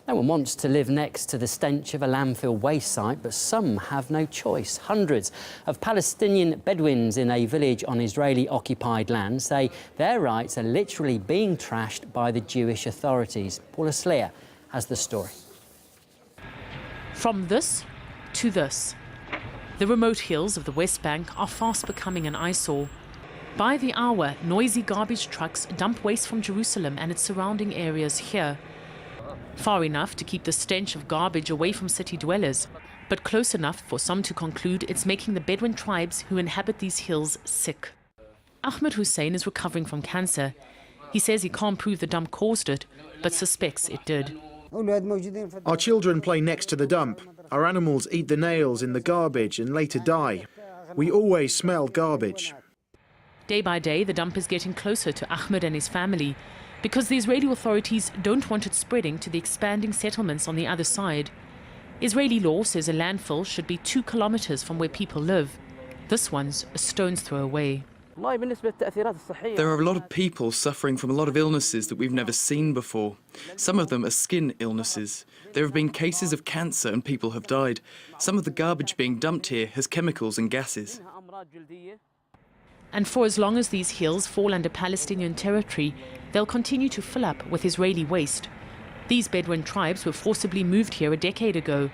No one wants to live next to the stench of a landfill waste site, but some have no choice. Hundreds of Palestinian Bedouins in a village on Israeli-occupied land say their rights are literally being trashed by the Jewish authorities. Paula Slier has the story. From this to this. The remote hills of the West Bank are fast becoming an eyesore. By the hour, noisy garbage trucks dump waste from Jerusalem and its surrounding areas here. Far enough to keep the stench of garbage away from city dwellers, but close enough for some to conclude it's making the Bedouin tribes who inhabit these hills sick. Ahmed Hussein is recovering from cancer. He says he can't prove the dump caused it, but suspects it did. Our children play next to the dump. Our animals eat the nails in the garbage and later die. We always smell garbage. Day by day, the dump is getting closer to Ahmed and his family because the Israeli authorities don't want it spreading to the expanding settlements on the other side. Israeli law says a landfill should be 2 kilometers from where people live. This one's a stone's throw away. There are a lot of people suffering from a lot of illnesses that we've never seen before. Some of them are skin illnesses. There have been cases of cancer and people have died. Some of the garbage being dumped here has chemicals and gases. And for as long as these hills fall under Palestinian territory, they'll continue to fill up with Israeli waste. These Bedouin tribes were forcibly moved here a decade ago.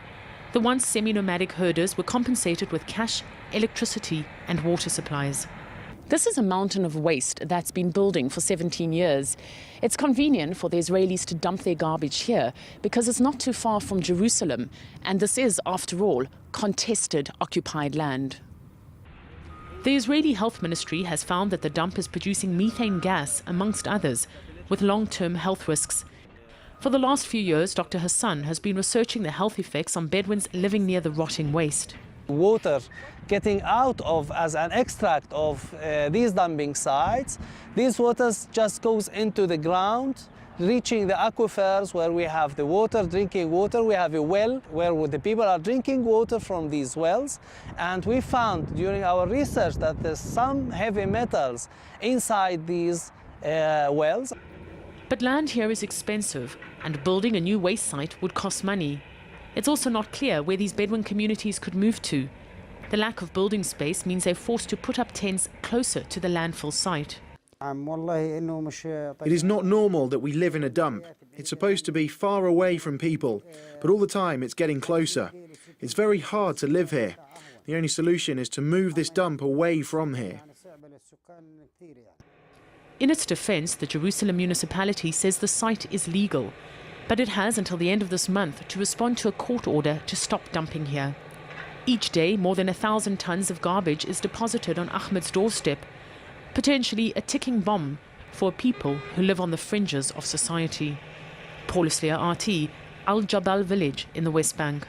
The once semi-nomadic herders were compensated with cash, electricity and water supplies. This is a mountain of waste that's been building for 17 years. It's convenient for the Israelis to dump their garbage here because it's not too far from Jerusalem, and this is, after all, contested, occupied land. The Israeli Health Ministry has found that the dump is producing methane gas, amongst others, with long-term health risks. For the last few years, Dr. Hassan has been researching the health effects on Bedouins living near the rotting waste. Water getting out of as an extract of these dumping sites, these waters just goes into the ground, reaching the aquifers where we have the water, drinking water. We have a well where the people are drinking water from these wells. And we found during our research that there's some heavy metals inside these wells. But land here is expensive, and building a new waste site would cost money. It's also not clear where these Bedouin communities could move to. The lack of building space means they're forced to put up tents closer to the landfill site. It is not normal that we live in a dump. It's supposed to be far away from people, but all the time it's getting closer. It's very hard to live here. The only solution is to move this dump away from here. In its defense, the Jerusalem municipality says the site is legal, but it has until the end of this month to respond to a court order to stop dumping here. Each day, more than 1,000 tons of garbage is deposited on Ahmed's doorstep, potentially a ticking bomb for people who live on the fringes of society. Paula Slier, RT, Al-Jabal village in the West Bank.